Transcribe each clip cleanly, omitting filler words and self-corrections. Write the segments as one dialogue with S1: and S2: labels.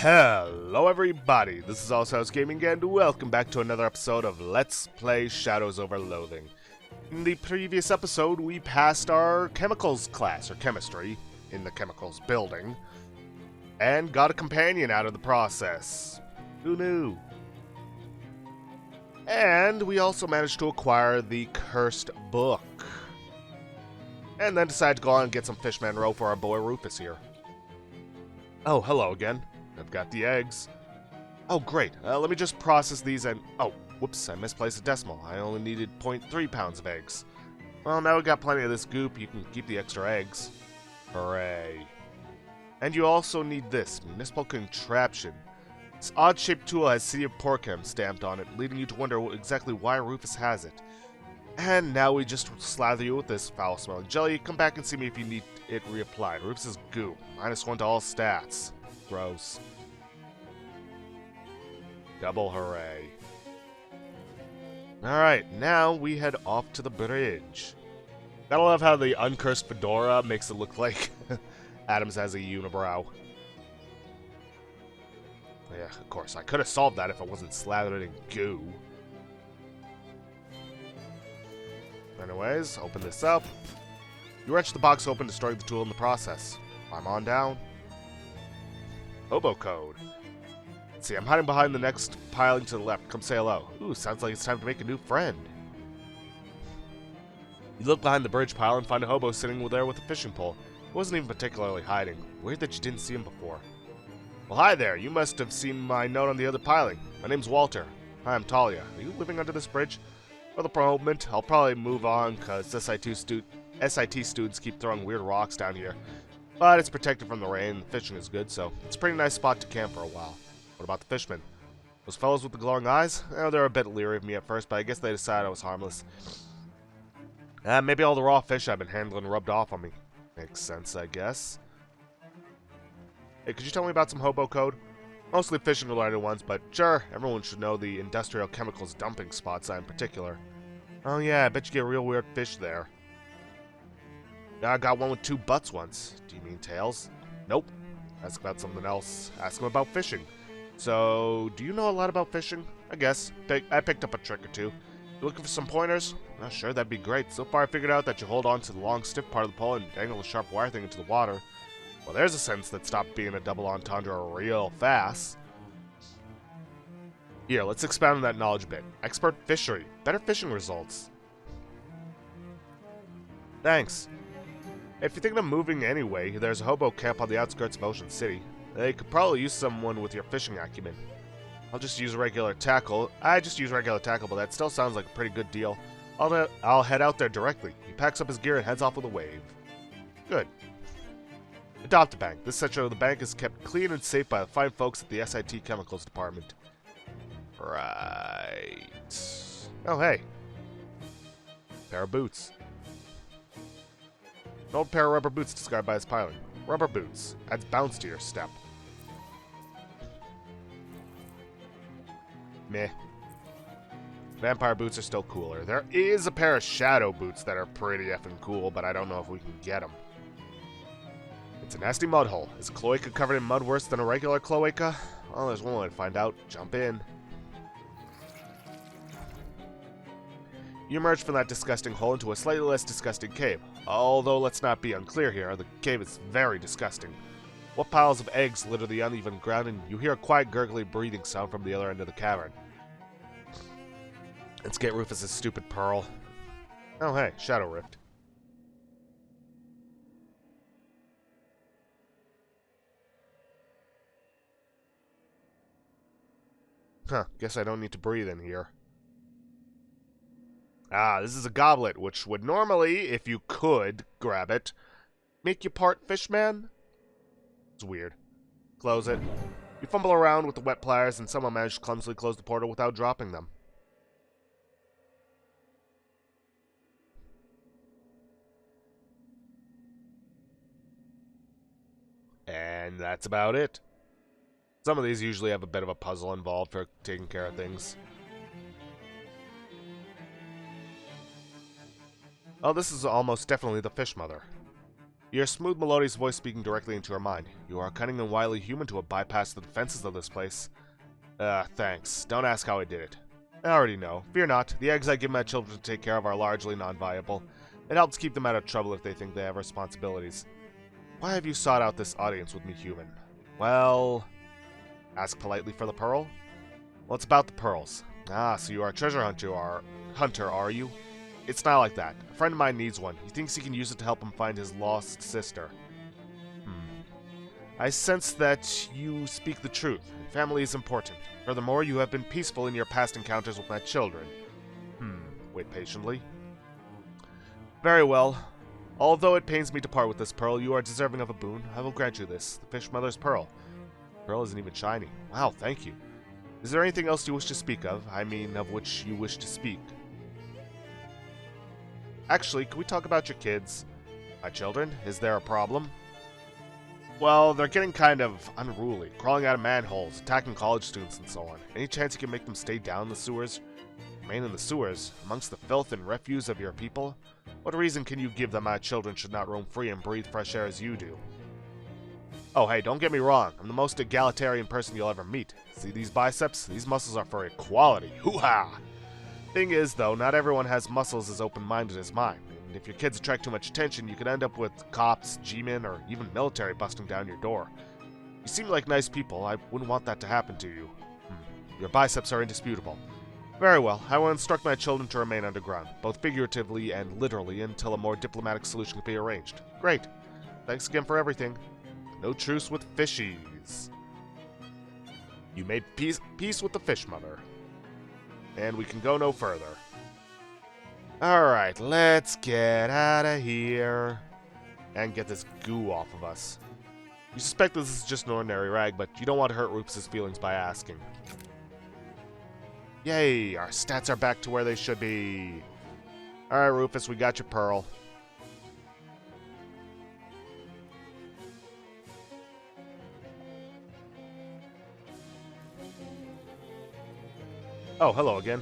S1: Hello everybody, this is Allshouse Gaming and welcome back to another episode of Let's Play Shadows over Loathing. In the previous episode, we passed our chemicals class, or chemistry, in the chemicals building, and got a companion out of the process. Who knew? And we also managed to acquire the cursed book. And then decided to go on and get some Fishman roe for our boy Rufus here. Oh, hello again. I've got the eggs. Oh, great. Let me just process these and... Oh, whoops, I misplaced a decimal. I only needed 0.3 pounds of eggs. Well, now we got plenty of this goop. You can keep the extra eggs. Hooray. And you also need this, Municipal Contraption. This odd-shaped tool has City of Porkham stamped on it, leading you to wonder exactly why Rufus has it. And now we just slather you with this foul-smelling jelly. Come back and see me if you need it reapplied. Rufus's goop. -1 to all stats. Gross. Double hooray. Alright, now we head off to the bridge. Gotta love how the uncursed fedora makes it look like Adams has a unibrow. Yeah, of course, I could have solved that if I wasn't slathered in goo. Anyways, open this up. You wrench the box open, destroying the tool in the process. Climb on down. Hobo code. Let's see, I'm hiding behind the next piling to the left. Come say hello. Ooh, sounds like it's time to make a new friend. You look behind the bridge pile and find a hobo sitting there with a fishing pole. He wasn't even particularly hiding. Weird that you didn't see him before. Well, hi there. You must have seen my note on the other piling. My name's Walter. Hi, I'm Talia. Are you living under this bridge? For the moment, I'll probably move on because SIT students keep throwing weird rocks down here. But it's protected from the rain, the fishing is good, so it's a pretty nice spot to camp for a while. What about the fishmen? Those fellows with the glowing eyes? They're a bit leery of me at first, but I guess they decided I was harmless. Maybe all the raw fish I've been handling rubbed off on me. Makes sense, I guess. Hey, could you tell me about some hobo code? Mostly fishing-related ones, but sure, everyone should know the industrial chemicals dumping spots in particular. Oh yeah, I bet you get real weird fish there. I got one with 2 butts once. Do you mean tails? Nope. Ask about something else. Ask him about fishing. So, do you know a lot about fishing? I guess. I picked up a trick or two. You looking for some pointers? Oh, sure, that'd be great. So far, I figured out that you hold on to the long, stiff part of the pole and dangle the sharp wire thing into the water. Well, there's a sentence that stopped being a double entendre real fast. Here, let's expound on that knowledge a bit. Expert fishery. Better fishing results. Thanks. If you're thinking of moving anyway, there's a hobo camp on the outskirts of Ocean City. They could probably use someone with your fishing acumen. I'll just use regular tackle. I just use regular tackle, but that still sounds like a pretty good deal. I'll head out there directly. He packs up his gear and heads off with a wave. Good. Adopt a bank. This section of the bank is kept clean and safe by the fine folks at the SIT Chemicals Department. Right. Oh, hey. Pair of boots. An old pair of rubber boots described by his piling. Rubber boots. Adds bounce to your step. Meh. Vampire boots are still cooler. There is a pair of shadow boots that are pretty effing cool, but I don't know if we can get them. It's a nasty mud hole. Is a cloaca covered in mud worse than a regular cloaca? Well, there's one way to find out. Jump in. You emerge from that disgusting hole into a slightly less disgusting cave. Although, let's not be unclear here, the cave is very disgusting. What piles of eggs litter the uneven ground, and you hear a quiet gurgly breathing sound from the other end of the cavern. Let's get Rufus's stupid pearl. Oh hey, Shadow Rift. Huh, guess I don't need to breathe in here. Ah, this is a goblet, which would normally, if you could grab it, make you part fishman? It's weird. Close it. You fumble around with the wet pliers, and someone managed to clumsily close the portal without dropping them. And that's about it. Some of these usually have a bit of a puzzle involved for taking care of things. Oh, this is almost definitely the fish mother. Your smooth, melodious voice speaking directly into her mind. You are a cunning and wily human to have bypassed the defenses of this place. Thanks. Don't ask how I did it. I already know. Fear not. The eggs I give my children to take care of are largely non-viable. It helps keep them out of trouble if they think they have responsibilities. Why have you sought out this audience with me, human? Well... Ask politely for the pearl? Well, it's about the pearls. Ah, so you are a treasure hunter, are you? It's not like that. A friend of mine needs one. He thinks he can use it to help him find his lost sister. I sense that you speak the truth. Family is important. Furthermore, you have been peaceful in your past encounters with my children. Wait patiently. Very well. Although it pains me to part with this pearl, you are deserving of a boon. I will grant you this. The fish mother's pearl. The pearl isn't even shiny. Wow, thank you. Is there anything else you wish to speak of? I mean, of which you wish to speak? Actually, can we talk about your kids? My children? Is there a problem? Well, they're getting kind of unruly, crawling out of manholes, attacking college students and so on. Any chance you can make them stay down in the sewers? Remain in the sewers, amongst the filth and refuse of your people? What reason can you give that my children should not roam free and breathe fresh air as you do? Oh, hey, don't get me wrong. I'm the most egalitarian person you'll ever meet. See these biceps? These muscles are for equality. Hoo-ha! Thing is, though, not everyone has muscles as open-minded as mine. And if your kids attract too much attention, you could end up with cops, G-men, or even military busting down your door. You seem like nice people. I wouldn't want that to happen to you. Your biceps are indisputable. Very well. I will instruct my children to remain underground, both figuratively and literally, until a more diplomatic solution can be arranged. Great. Thanks again for everything. No truce with fishies. You made peace with the fish mother. And we can go no further. Alright, let's get out of here. And get this goo off of us. You suspect this is just an ordinary rag, but you don't want to hurt Rufus's feelings by asking. Yay, our stats are back to where they should be. Alright, Rufus, we got your pearl. Oh, hello again.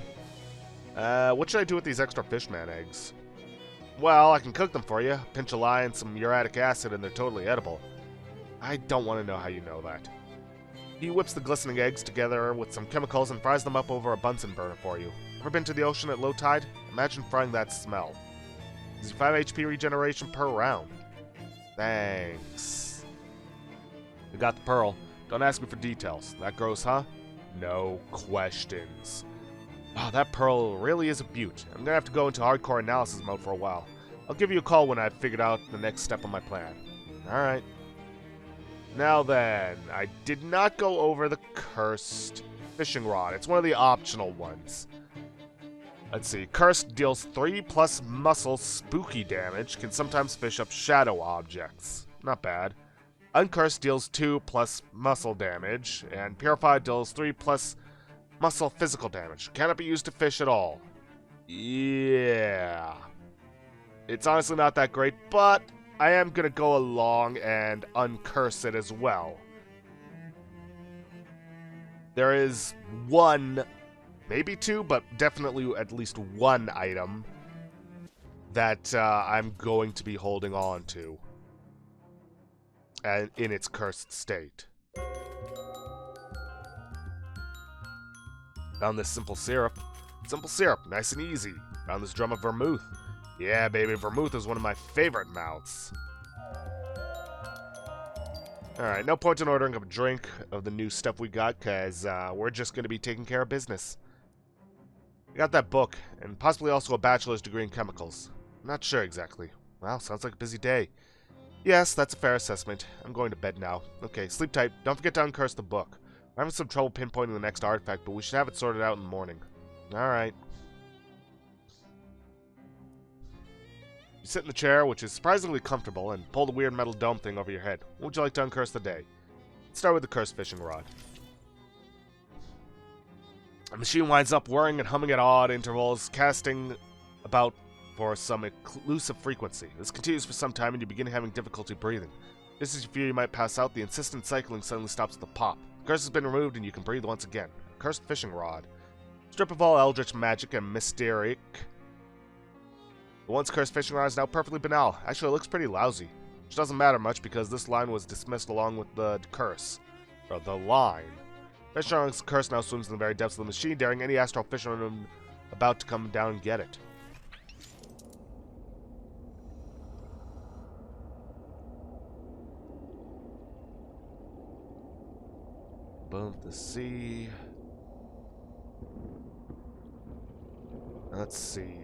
S1: What should I do with these extra Fishman eggs? Well, I can cook them for you. Pinch a lye and some uric acid and they're totally edible. I don't want to know how you know that. He whips the glistening eggs together with some chemicals and fries them up over a Bunsen burner for you. Ever been to the ocean at low tide? Imagine frying that smell. Gives you 5 HP regeneration per round. Thanks. You got the pearl. Don't ask me for details. That gross, huh? No questions. Wow, that pearl really is a beaut. I'm gonna have to go into hardcore analysis mode for a while. I'll give you a call when I've figured out the next step on my plan. Alright. Now then, I did not go over the cursed fishing rod. It's one of the optional ones. Let's see. Cursed deals 3 plus muscle spooky damage. Can sometimes fish up shadow objects. Not bad. Uncursed deals 2 plus muscle damage. And Purified deals 3 plus muscle physical damage. Cannot be used to fish at all. Yeah. It's honestly not that great, but I am going to go along and uncurse it as well. There is one, maybe two, but definitely at least one item that I'm going to be holding on to. And in its cursed state. Found this simple syrup. Simple syrup, nice and easy. Found this drum of vermouth. Yeah, baby, vermouth is one of my favorite mouths. Alright, no point in ordering a drink of the new stuff we got, because we're just going to be taking care of business. We got that book, and possibly also a bachelor's degree in chemicals. I'm not sure exactly. Wow, sounds like a busy day. Yes, that's a fair assessment. I'm going to bed now. Okay, sleep tight. Don't forget to uncurse the book. We're having some trouble pinpointing the next artifact, but we should have it sorted out in the morning. Alright. You sit in the chair, which is surprisingly comfortable, and pull the weird metal dome thing over your head. What would you like to uncurse the day? Let's start with the cursed fishing rod. The machine winds up whirring and humming at odd intervals, casting about for some elusive frequency. This continues for some time and you begin having difficulty breathing. Just as you fear you might pass out, the insistent cycling suddenly stops with a pop. The curse has been removed and you can breathe once again. A cursed fishing rod. Strip of all eldritch magic and mysteric. The once cursed fishing rod is now perfectly banal. Actually, it looks pretty lousy. which doesn't matter much because this line was dismissed along with the curse. Or the line. Fisherman's curse now swims in the very depths of the machine, daring any astral fisherman about to come down and get it. Above the sea. Let's see.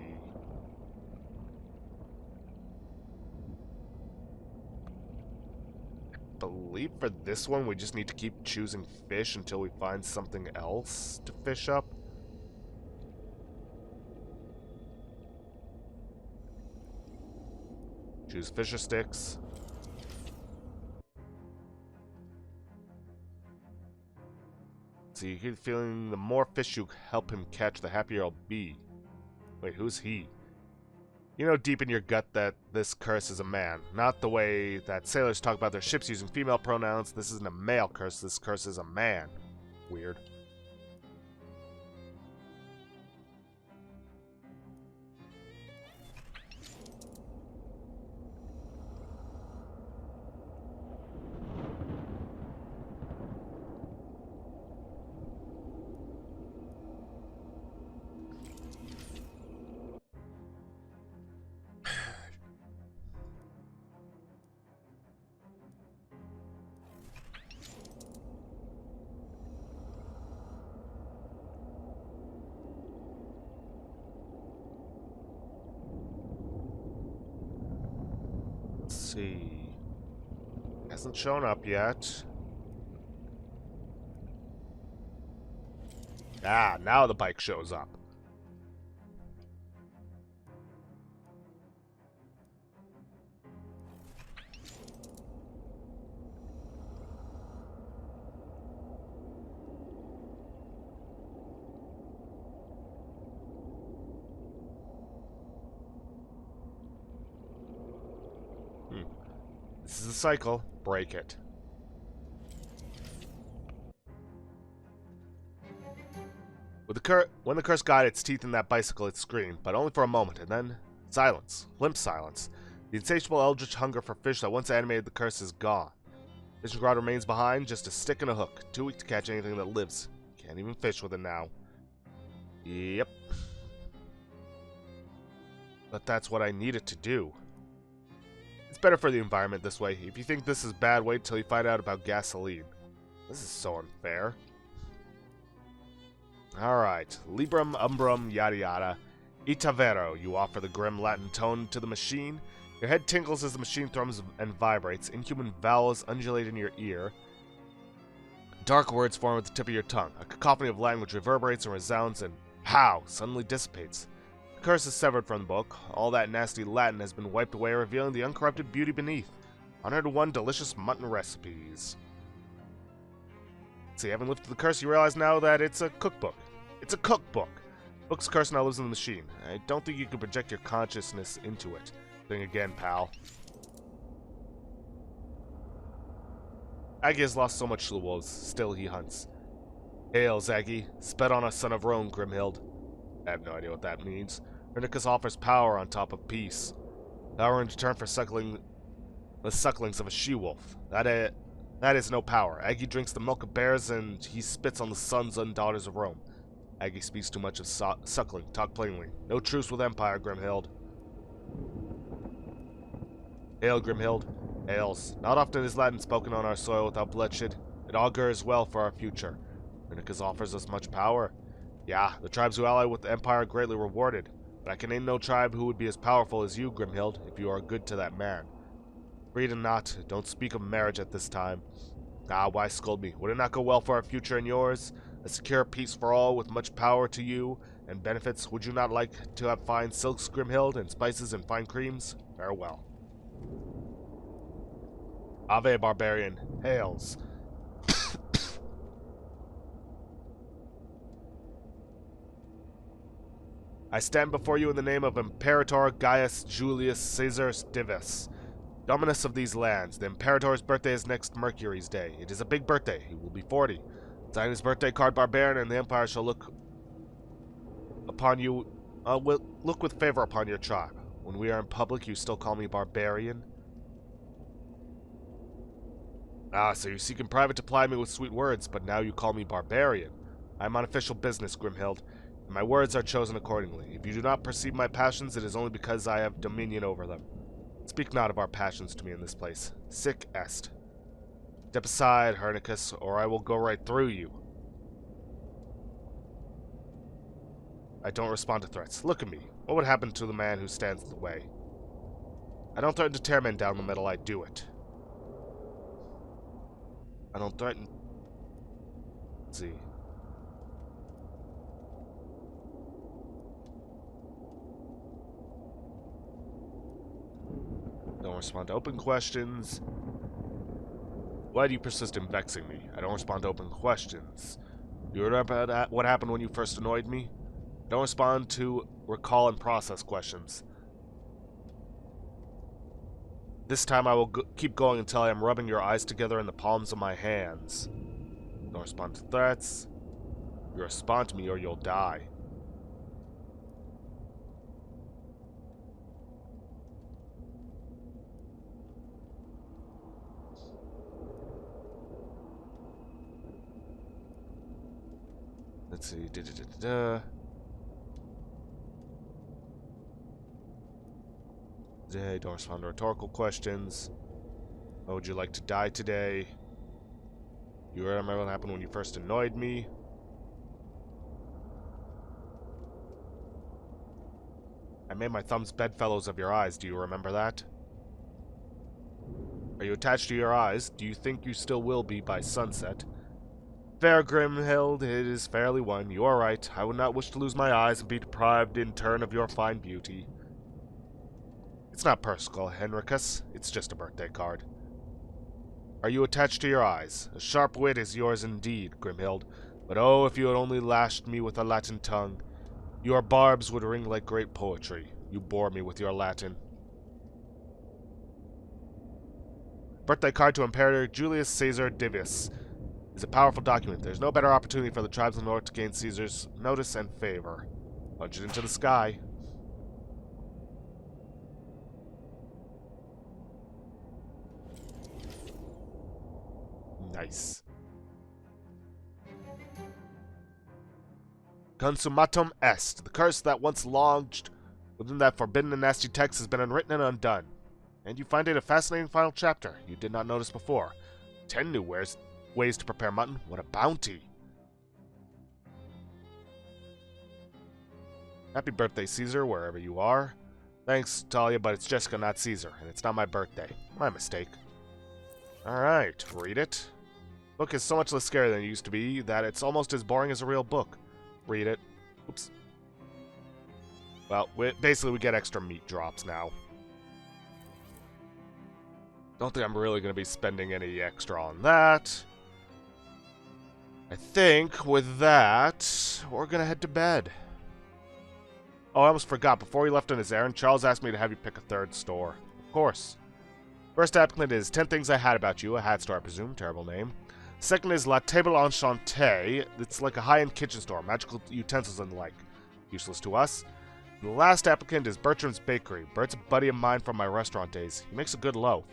S1: I believe for this one we just need to keep choosing fish until we find something else to fish up. Choose fisher sticks. So you get the feeling the more fish you help him catch, the happier I'll be. Wait, who's he? You know deep in your gut that this curse is a man. Not the way that sailors talk about their ships using female pronouns. This isn't a male curse, this curse is a man. Weird. See. Hasn't shown up yet. Ah, now the bike shows up. This is a cycle. Break it. When the curse got its teeth in that bicycle, it screamed, but only for a moment, and then silence. Limp silence. The insatiable eldritch hunger for fish that once animated the curse is gone. Fishing rod remains behind, just a stick and a hook. Too weak to catch anything that lives. Can't even fish with it now. Yep. But that's what I needed to do. It's better for the environment this way. If you think this is bad, wait till you find out about gasoline. This is so unfair. Alright. Librum, umbrum, yada yada. Ita vero, you offer the grim Latin tone to the machine. Your head tinkles as the machine thrums and vibrates. Inhuman vowels undulate in your ear. Dark words form at the tip of your tongue. A cacophony of language reverberates and resounds and, pow, suddenly dissipates. The curse is severed from the book. All that nasty Latin has been wiped away, revealing the uncorrupted beauty beneath. 101 delicious mutton recipes. See, having lifted the curse, you realize now that it's a cookbook. It's a cookbook! The book's curse now lives in the machine. I don't think you can project your consciousness into it. Think again, pal. Aggie has lost so much to the wolves. Still he hunts. Hail, Zaggy. Sped on a son of Rome, Grimhild. I have no idea what that means. Hernicus offers power on top of peace. Power in return for the sucklings of a she-wolf. That is no power. Aggie drinks the milk of bears and he spits on the sons and daughters of Rome. Aggie speaks too much of suckling. Talk plainly. No truce with Empire, Grimhild. Hail, Grimhild. Hails. Not often is Latin spoken on our soil without bloodshed. It augurs well for our future. Hernicus offers us much power. Yeah, the tribes who ally with the Empire are greatly rewarded. But I can name no tribe who would be as powerful as you, Grimhild, if you are good to that man. Read and not. Don't speak of marriage at this time. Ah, why scold me? Would it not go well for our future and yours? A secure peace for all with much power to you and benefits. Would you not like to have fine silks, Grimhild, and spices and fine creams? Farewell. Ave, barbarian. Hails. I stand before you in the name of Imperator Gaius Julius Caesar Divus, Dominus of these lands. The Imperator's birthday is next Mercury's day. It is a big birthday. He will be 40. Sign his birthday card, barbarian, and the Empire shall look upon you, will look with favor upon your tribe. When we are in public, you still call me barbarian? Ah, so you seek in private to ply me with sweet words, but now you call me barbarian. I am on official business, Grimhild, and my words are chosen accordingly. If you do not perceive my passions, it is only because I have dominion over them. Speak not of our passions to me in this place. Sic est. Step aside, Hernicus, or I will go right through you. I don't respond to threats. Look at me. What would happen to the man who stands in the way? I don't threaten to tear men down the middle, I do it. I don't threaten... Let's see. Don't respond to open questions. Why do you persist in vexing me? I don't respond to open questions. You remember what happened when you first annoyed me? I don't respond to recall and process questions. This time I will keep going until I am rubbing your eyes together in the palms of my hands. Don't respond to threats. You respond to me or you'll die. Let's see. Don't respond to rhetorical questions. How would you like to die today? You remember what happened when you first annoyed me? I made my thumbs bedfellows of your eyes. Do you remember that? Are you attached to your eyes? Do you think you still will be by sunset? Fair Grimhild, it is fairly won. You are right. I would not wish to lose my eyes and be deprived in turn of your fine beauty. It's not personal, Henricus. It's just a birthday card. Are you attached to your eyes? A sharp wit is yours indeed, Grimhild. But oh, if you had only lashed me with a Latin tongue. Your barbs would ring like great poetry. You bore me with your Latin. Birthday card to Imperator Julius Caesar Divius. Is a powerful document. There's no better opportunity for the tribes of the North to gain Caesar's notice and favor. Punch it into the sky. Nice. Consummatum est. The curse that once lodged within that forbidden and nasty text has been unwritten and undone. And you find it a fascinating final chapter you did not notice before. 10 new ways to prepare mutton. What a bounty. Happy birthday, Caesar, wherever you are. Thanks, Talia, but it's Jessica, not Caesar, and it's not my birthday. My mistake. Alright, read it. Book is so much less scary than it used to be that it's almost as boring as a real book. Read it. Oops. Well, basically we get extra meat drops now. Don't think I'm really going to be spending any extra on that. I think with that, we're going to head to bed. Oh, I almost forgot. Before he left on his errand, Charles asked me to have you pick a third store. Of course. First applicant is 10 Things I Had About You, a hat store, I presume. Terrible name. Second is La Table Enchantée. It's like a high-end kitchen store, magical utensils and the like. Useless to us. And the last applicant is Bertram's Bakery. Bert's a buddy of mine from my restaurant days. He makes a good loaf.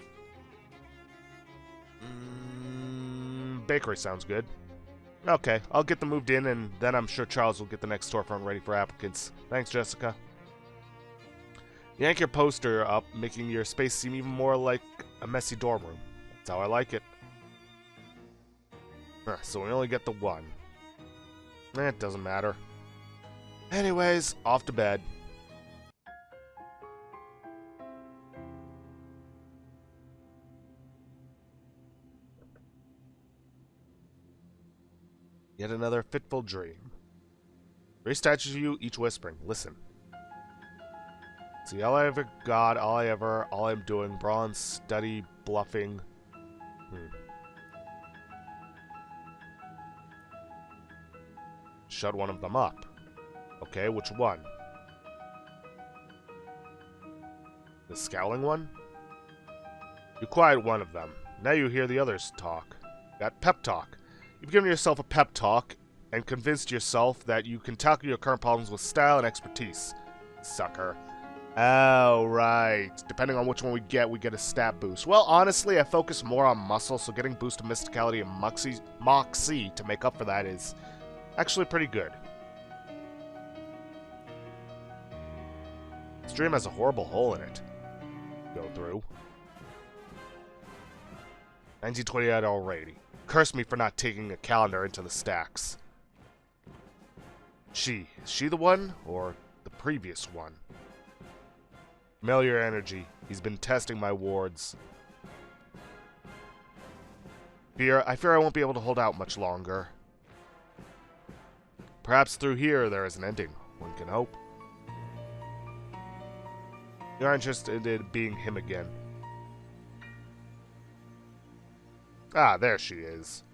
S1: Bakery sounds good. Okay, I'll get them moved in, and then I'm sure Charles will get the next storefront ready for applicants. Thanks, Jessica. Yank your poster up, making your space seem even more like a messy dorm room. That's how I like it. So we only get the one. It doesn't matter. Anyways, off to bed. Yet another fitful dream. 3 statues of you, each whispering. Listen. See, all I ever got, all I'm doing, bronze, study, bluffing. Shut one of them up. Okay, which one? The scowling one? You quiet one of them. Now you hear the others talk. That pep talk. You've given yourself a pep talk and convinced yourself that you can tackle your current problems with style and expertise. Sucker. Oh, right. Depending on which one we get a stat boost. Well, honestly, I focus more on muscle, so getting boost of mysticality and moxie to make up for that is actually pretty good. This dream has a horrible hole in it. Go through. 1928 already. Curse me for not taking a calendar into the stacks. Is she the one, or the previous one? Familiar energy. He's been testing my wards. I fear I won't be able to hold out much longer. Perhaps through here there is an ending. One can hope. You're interested in being him again. Ah, there she is.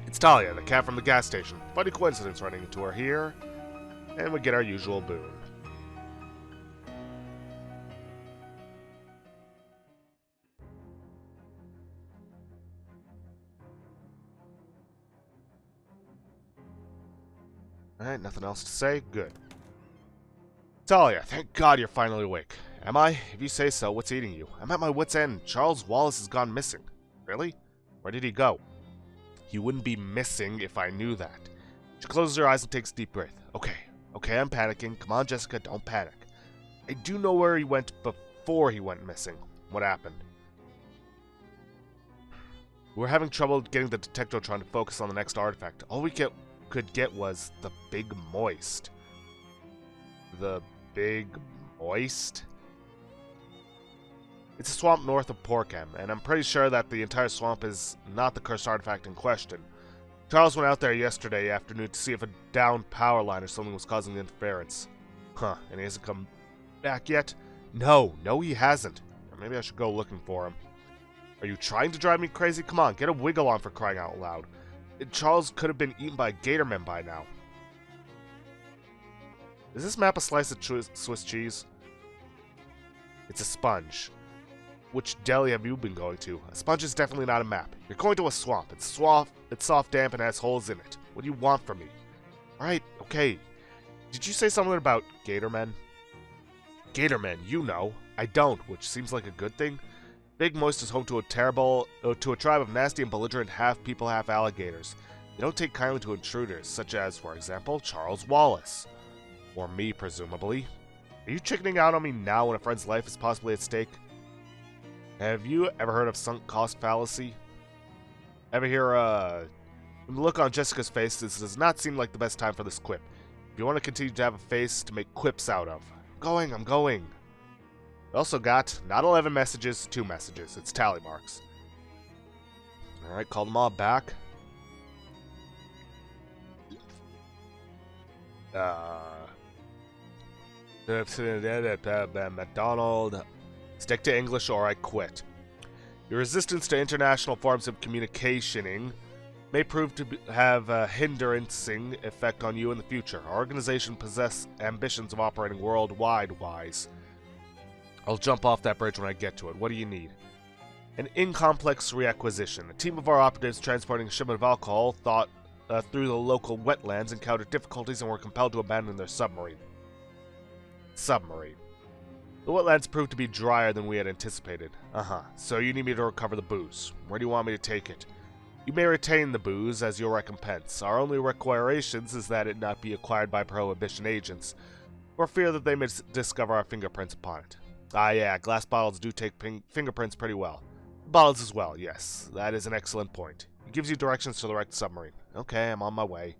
S1: It's Talia, the cat from the gas station. Funny coincidence running into her here. And we get our usual boon. Alright, nothing else to say? Good. Talia, thank God you're finally awake. Am I? If you say so, what's eating you? I'm at my wit's end. Charles Wallace has gone missing. Really? Where did he go? He wouldn't be missing if I knew that. She closes her eyes and takes a deep breath. Okay, I'm panicking. Come on, Jessica, don't panic. I do know where he went before he went missing. What happened? We were having trouble getting the detectotron to focus on the next artifact. All we could get was the Big Moist. The Big Moist? It's a swamp north of Porkham, and I'm pretty sure that the entire swamp is not the cursed artifact in question. Charles went out there yesterday afternoon to see if a downed power line or something was causing the interference. Huh, and he hasn't come back yet? No, he hasn't. Or maybe I should go looking for him. Are you trying to drive me crazy? Come on, get a wiggle on for crying out loud. Charles could have been eaten by gatormen by now. Is this map a slice of Swiss cheese? It's a sponge. Which deli have you been going to? A sponge is definitely not a map. You're going to a swamp. It's soft, damp, and has holes in it. What do you want from me? Alright, okay. Did you say something about gatormen? Gatormen, you know. I don't, which seems like a good thing. Big Moist is home to a tribe of nasty and belligerent half-people, half-alligators. They don't take kindly to intruders, such as, for example, Charles Wallace. Or me, presumably. Are you chickening out on me now when a friend's life is possibly at stake? Have you ever heard of sunk cost fallacy? Ever hear, From the look on Jessica's face, this does not seem like the best time for this quip. If you want to continue to have a face to make quips out of. I'm going. We also got, not 11 messages, 2 messages. It's tally marks. Alright, call them all back. McDonald. Stick to English or I quit. Your resistance to international forms of communicationing may prove to have a hinderancing effect on you in the future. Our organization possesses ambitions of operating worldwide-wise. I'll jump off that bridge when I get to it. What do you need? An incomplex reacquisition. A team of our operatives transporting a shipment of alcohol through the local wetlands encountered difficulties and were compelled to abandon their submarine. The wetlands proved to be drier than we had anticipated. So you need me to recover the booze. Where do you want me to take it? You may retain the booze as your recompense. Our only requirations is that it not be acquired by Prohibition agents, for fear that they may discover our fingerprints upon it. Ah yeah, glass bottles do take fingerprints pretty well. Bottles as well, yes. That is an excellent point. It gives you directions to the wrecked submarine. Okay, I'm on my way.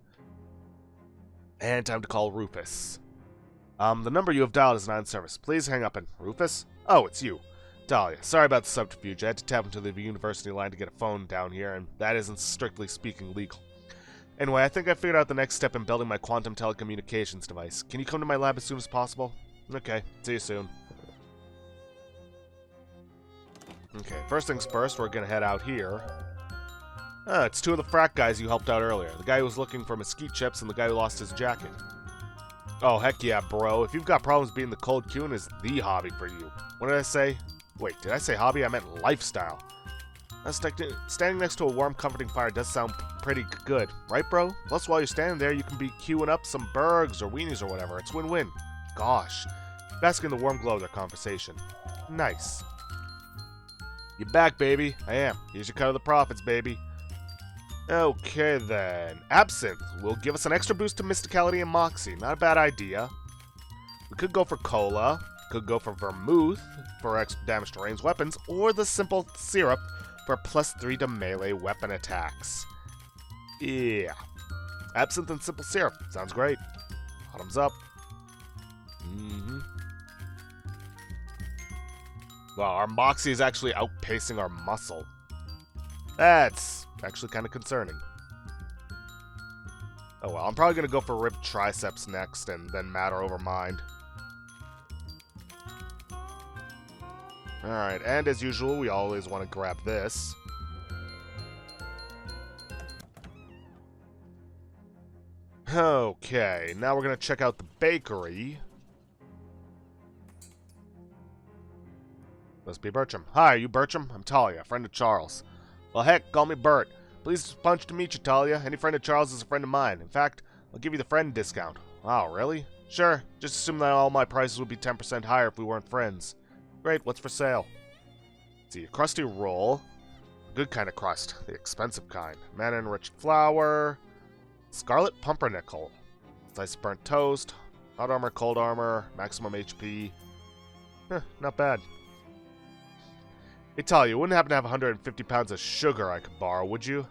S1: And time to call Rufus. The number you have dialed is not in service. Please hang up and... Rufus? Oh, it's you. Dahlia, sorry about the subterfuge. I had to tap into the university line to get a phone down here, and that isn't strictly speaking legal. Anyway, I think I figured out the next step in building my quantum telecommunications device. Can you come to my lab as soon as possible? Okay, see you soon. Okay, first things first, we're gonna head out here. It's 2 of the frat guys you helped out earlier. The guy who was looking for mesquite chips and the guy who lost his jacket. Oh, heck yeah, bro. If you've got problems being the cold Coon is the hobby for you. What did I say? Wait, did I say hobby? I meant lifestyle. Standing next to a warm, comforting fire does sound pretty good, right, bro? Plus, while you're standing there, you can be queuing up some burgers or weenies or whatever. It's win-win. Gosh. basking in the warm glow of their conversation. Nice. You back, baby? I am. Here's your cut of the profits, baby. Okay, then. Absinthe will give us an extra boost to mysticality and moxie. Not a bad idea. We could go for cola. Could go for vermouth for extra damage to ranged weapons, or the simple syrup for +3 to melee weapon attacks. Yeah. Absinthe and simple syrup. Sounds great. Bottoms up. Well, our moxie is actually outpacing our muscle. That's actually kind of concerning. Oh well, I'm probably going to go for ripped triceps next and then matter over mind. Alright, and as usual, we always want to grab this. Okay, now we're going to check out the bakery. Must be Bertram. Hi, are you Bertram? I'm Talia, friend of Charles. Well, heck, call me Bert. Pleased a bunch to meet you, Talia. Any friend of Charles is a friend of mine. In fact, I'll give you the friend discount. Wow, really? Sure, just assume that all my prices would be 10% higher if we weren't friends. Great, what's for sale? Let's see, a crusty roll. A good kind of crust, the expensive kind. Mana-enriched flour. Scarlet pumpernickel. Slice of burnt toast. Hot armor, cold armor. Maximum HP. Not bad. Hey, Talia, you wouldn't happen to have 150 pounds of sugar I could borrow, would you?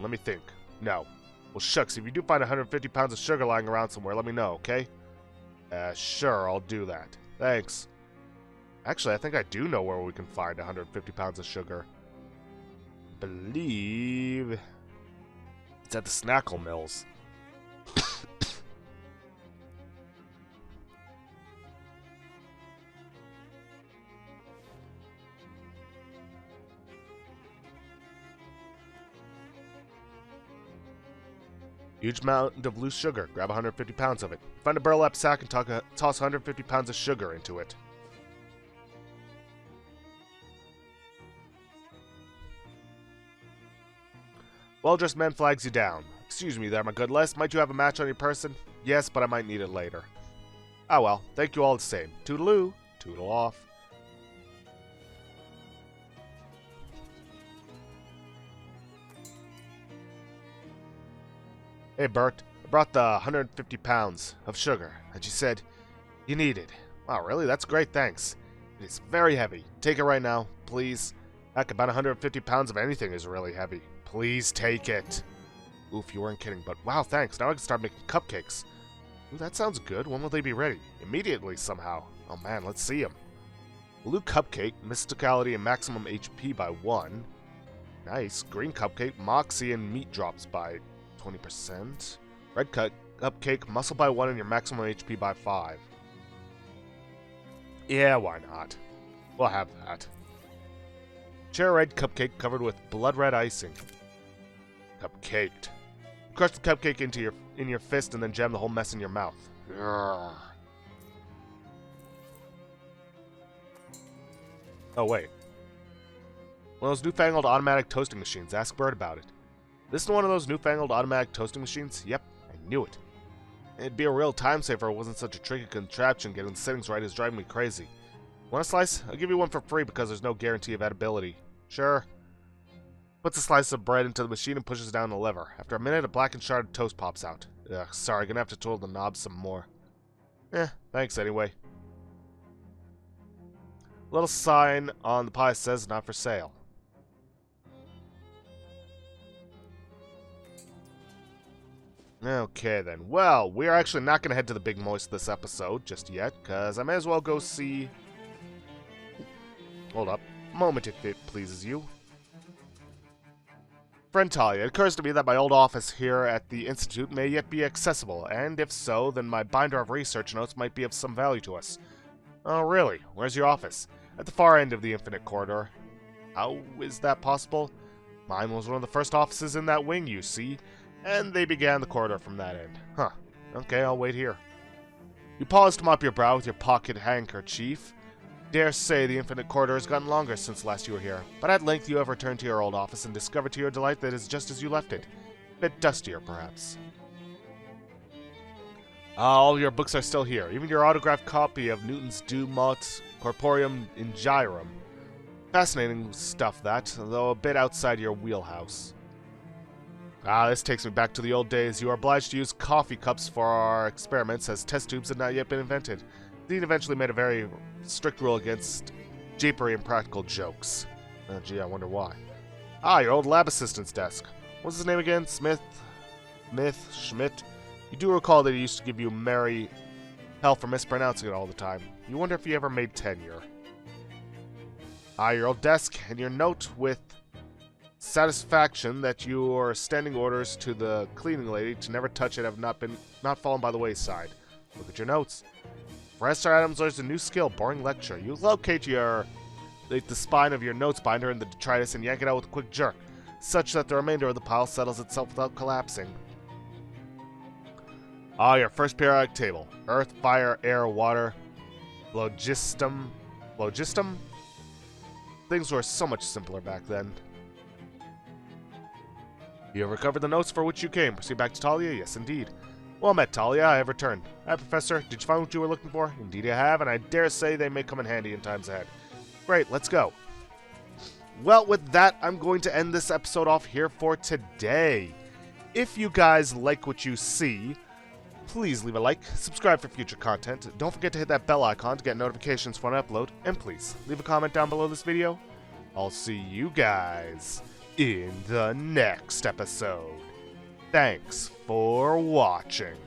S1: Let me think. No. Well, shucks, if you do find 150 pounds of sugar lying around somewhere, let me know, okay? Sure, I'll do that. Thanks. Actually, I think I do know where we can find 150 pounds of sugar. I believe it's at the Snackle Mills. Huge amount of loose sugar. Grab 150 pounds of it. Find a burlap sack and toss 150 pounds of sugar into it. Well-dressed man flags you down. Excuse me there, my good lass. Might you have a match on your person? Yes, but I might need it later. Ah well, thank you all the same. Toodaloo. Toodle off. Hey, Bert. I brought the 150 pounds of sugar that you said you needed. Wow, really? That's great, thanks. It is very heavy. Take it right now, please. Heck, about 150 pounds of anything is really heavy. Please take it. Oof, you weren't kidding, but wow, thanks. Now I can start making cupcakes. Ooh, that sounds good. When will they be ready? Immediately, somehow. Oh man, let's see them. Blue cupcake, mysticality and maximum HP by 1. Nice. Green cupcake, moxie and meat drops by 20%. Red cupcake, muscle by 1 and your maximum HP by 5. Yeah, why not? We'll have that. Share a red cupcake covered with blood red icing. Cupcaked. Crush the cupcake in your fist and then jam the whole mess in your mouth. Urgh. Oh wait. One of those newfangled automatic toasting machines. Ask Bert about it. This is one of those newfangled automatic toasting machines? Yep, I knew it. It'd be a real time saver if it wasn't such a tricky contraption. Getting the settings right is driving me crazy. Want a slice? I'll give you one for free because there's no guarantee of edibility. Sure. Puts a slice of bread into the machine and pushes down the lever. After a minute, a blackened shard of toast pops out. Ugh, sorry, gonna have to twirl the knob some more. Thanks anyway. Little sign on the pie says not for sale. Okay then, well, we're actually not going to head to the Big Moist this episode just yet, because I may as well go see... Hold up, a moment if it pleases you. Friend Talia, it occurs to me that my old office here at the Institute may yet be accessible, and if so, then my binder of research notes might be of some value to us. Oh really? Where's your office? At the far end of the Infinite Corridor. How is that possible? Mine was one of the first offices in that wing, you see. And they began the corridor from that end. Huh. Okay, I'll wait here. You pause to mop your brow with your pocket handkerchief. Dare say the Infinite Corridor has gotten longer since last you were here, but at length you have returned to your old office and discovered to your delight that it is just as you left it. A bit dustier, perhaps. All your books are still here, even your autographed copy of Newton's De Mot Corporeum Ingirum. Fascinating stuff that, though a bit outside your wheelhouse. This takes me back to the old days. You are obliged to use coffee cups for our experiments, as test tubes had not yet been invented. Dean eventually made a very strict rule against japery and practical jokes. Gee, I wonder why. Your old lab assistant's desk. What's his name again? Schmidt? You do recall that he used to give you merry hell for mispronouncing it all the time. You wonder if he ever made tenure. Your old desk, and your note with satisfaction that your standing orders to the cleaning lady to never touch it have not fallen by the wayside. Look at your notes. Professor Adams learns a new skill, boring lecture. You locate the spine of your notes binder in the detritus and yank it out with a quick jerk, such that the remainder of the pile settles itself without collapsing. Your first periodic table. Earth, fire, air, water, phlogiston. Phlogiston? Things were so much simpler back then. You have recovered the notes for which you came. Proceed back to Talia? Yes, indeed. Well met, Talia. I have returned. Hi, Professor. Did you find what you were looking for? Indeed I have, and I dare say they may come in handy in times ahead. Great, let's go. Well, with that, I'm going to end this episode off here for today. If you guys like what you see, please leave a like, subscribe for future content, don't forget to hit that bell icon to get notifications when I upload, and please, leave a comment down below this video. I'll see you guys in the next episode. Thanks for watching.